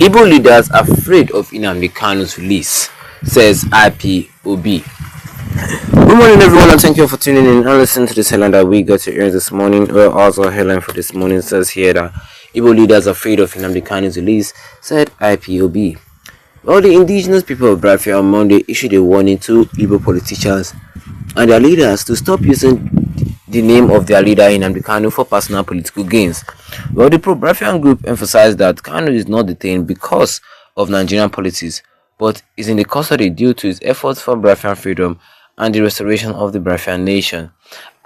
Igbo leaders afraid of Nnamdi Kanu's release, says Ipob. Good morning, everyone, and thank you for tuning in and listening to this headline that we got to hear this morning. Well, also headline for this morning says here that Igbo leaders afraid of Nnamdi Kanu's release, said Ipob. Well, the indigenous people of Biafra on Monday issued a warning to Igbo politicians and their leaders to stop using the name of their leader Nnamdi Kanu for personal political gains. Well, the pro-Biafran group emphasized that Kanu is not detained because of Nigerian politics, but is in the custody due to his efforts for Biafran freedom and the restoration of the Biafran nation.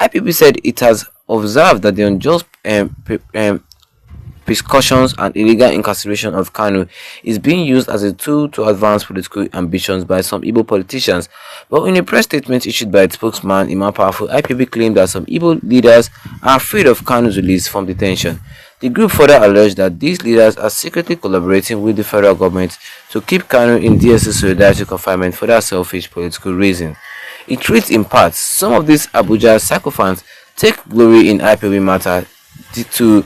IPB said it has observed that the unjust persecutions and illegal incarceration of Kanu is being used as a tool to advance political ambitions by some Igbo politicians. But in a press statement issued by its spokesman, Imam Powerful, IPB claimed that some Igbo leaders are afraid of Kanu's release from detention. The group further alleged that these leaders are secretly collaborating with the federal government to keep Kanu in DSS solidarity confinement for their selfish political reasons. It reads in part, some of these Abuja sycophants take glory in IPB matter to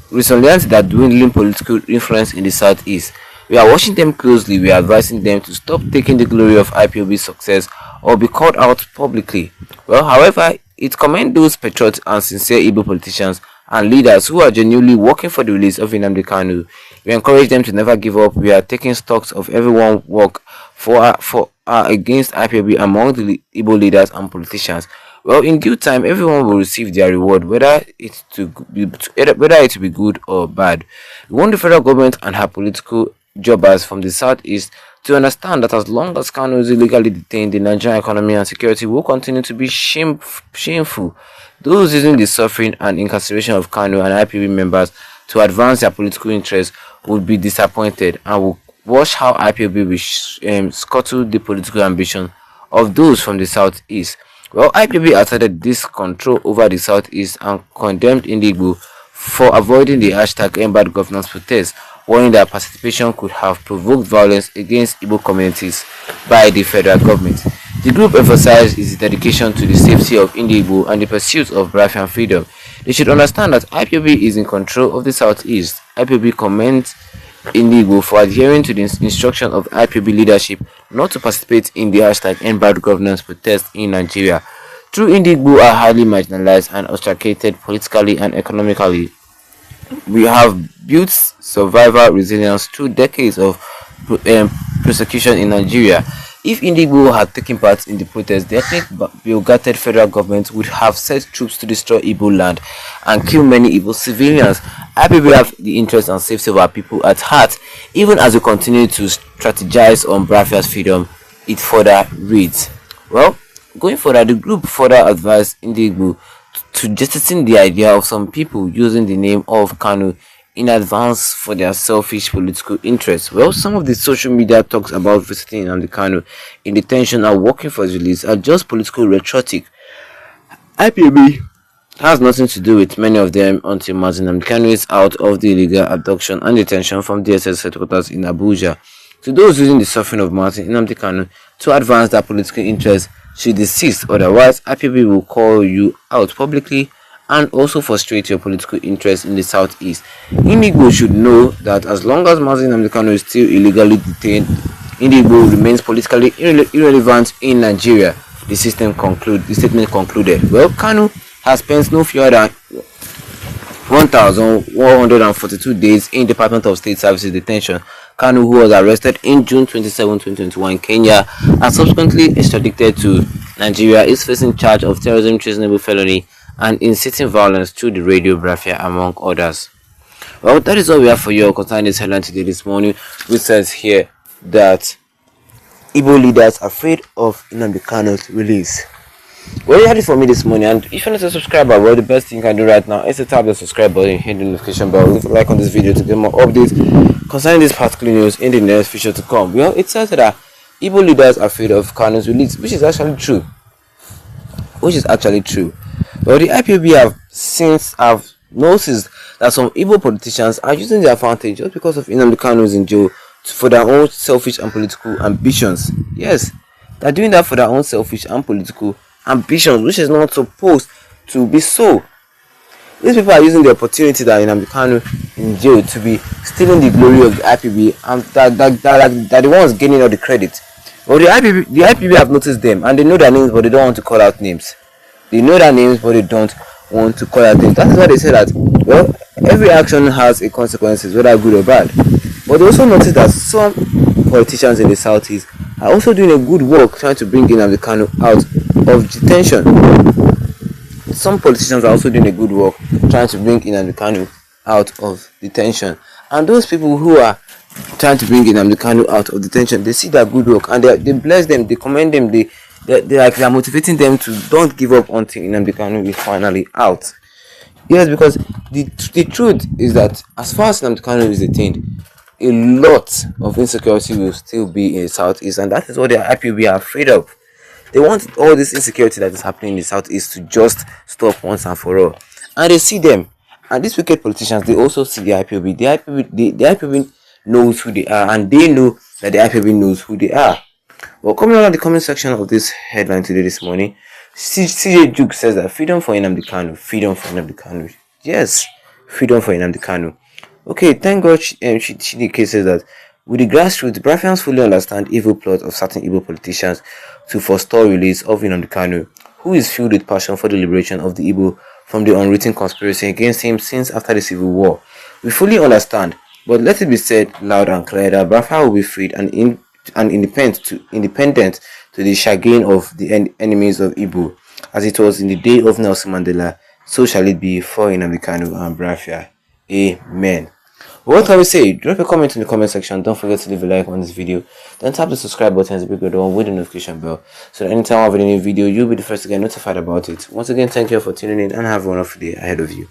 recently that dwindling political influence in the southeast. We are watching them closely. We are advising them to stop taking the glory of IPOB's success or be called out publicly. Well, however, it commends those patriotic and sincere Igbo politicians and leaders who are genuinely working for the release of Nnamdi Kanu. We encourage them to never give up. We are taking stocks of everyone work for against IPOB among the Igbo leaders and politicians. Well, in due time, everyone will receive their reward, whether it be good or bad. We want the federal government and her political jobbers from the southeast to understand that as long as Kanu is illegally detained, the Nigerian economy and security will continue to be shameful. Those using the suffering and incarceration of Kanu and IPB members to advance their political interests would be disappointed and will watch how IPB will scuttle the political ambition of those from the southeast. Well, IPB asserted this control over the southeast and condemned Igbo for avoiding the hashtag #bad governance protest, warning that participation could have provoked violence against Igbo communities by the federal government. The group emphasized its dedication to the safety of Igbo and the pursuit of Biafran freedom. They should understand that IPB is in control of the southeast. IPB commends Igbo for adhering to the instruction of IPB leadership not to participate in the hashtag #bad governance protest in Nigeria. True Igbo are highly marginalized and ostracized politically and economically. We have built survival resilience through decades of persecution in Nigeria. If Igbo had taken part in the protest, the ethnic biogated federal government would have sent troops to destroy Igbo land and kill many Igbo civilians. IPB have the interest and safety of our people at heart, even as we continue to strategize on Biafra's freedom. It further reads. Well, going further, the group further advised Igbo to jettison the idea of some people using the name of Kanu in advance for their selfish political interests. Well, some of the social media talks about visiting Nnamdi Kanu in detention and working for his release are just political rhetoric. IPB has nothing to do with many of them until Nnamdi Kanu is out of the illegal abduction and detention from DSS headquarters in Abuja. To those using the suffering of Nnamdi Kanu to advance their political interests should desist, otherwise IPB will call you out publicly and also frustrate your political interests in the southeast. Igbo should know that as long as Nnamdi Kanu is still illegally detained, Igbo remains politically irrelevant in Nigeria. The statement concluded. Well, Kanu has spent no fewer than 1,142 days in Department of State Services detention. Kanu, who was arrested in June 27, 2021 in Kenya and subsequently extradited to Nigeria, is facing charge of terrorism, treasonable felony, and inciting violence through the radio Biafra, among others. Well, that is all we have for you concerning this headline today this morning, which says here that Igbo leaders afraid of Nnamdi Kanu's release. Well, you had it for me this morning, and if you're not a subscriber, well, the best thing you can do right now is to tap the subscribe button, hit the notification bell, leave a like on this video to get more updates concerning this particular news in the next future to come. Well, it says that Igbo leaders are afraid of Kanu's release, which is actually true. Well, the IPOB have noticed that some Igbo politicians are using their advantage just because of Nnamdi Kanu is in jail for their own selfish and political ambitions. Yes, they're doing that for their own selfish and political ambitions, which is not supposed to be so. These people are using the opportunity that Nnamdi Kanu in jail to be stealing the glory of the IPB, and that the ones gaining all the credit. But the IPB have noticed them, and they know their names, but they don't want to call out names. They know their names, but they don't want to call out names. That is why they say that, well, every action has a consequences, whether good or bad. But they also notice that some politicians in the southeast are also doing a good work trying to bring Nnamdi Kanu out of detention. Some politicians are also doing a good work trying to bring Nnamdi Kanu out of detention. And those people who are trying to bring Nnamdi Kanu out of detention, they see that good work and they bless them, they commend them, they are motivating them to don't give up until Nnamdi Kanu is finally out. Yes, because the truth is that as far as Nnamdi Kanu is detained, a lot of insecurity will still be in the southeast, and that is what the IPOB are afraid of. They want all this insecurity that is happening in the southeast to just stop once and for all. And they see them, and these wicked politicians, they also see the IPOB. The IPOB knows who they are, and they know that the IPOB knows who they are. Well, coming out of the comment section of this headline today this morning, CJ Duke says that freedom for Nnamdi Kanu, freedom for Nnamdi Kanu. Yes, freedom for Nnamdi Kanu. Okay, thank God Chidike says that with the grassroots, Biafrans fully understand evil plot of certain Igbo politicians to forestall release of Nnamdi Kanu, who is filled with passion for the liberation of the Igbo from the unwritten conspiracy against him since after the Civil War. We fully understand, but let it be said loud and clear that Biafra will be freed and independent to the chagrin of the enemies of Igbo, as it was in the day of Nelson Mandela, so shall it be for Nnamdi Kanu and Biafra. Amen. What can we say? Drop a comment in the comment section. Don't forget to leave a like on this video. Then tap the subscribe button as a big one with the notification bell, so that anytime I have a new video, you'll be the first to get notified about it. Once again, thank you for tuning in and have a wonderful day ahead of you.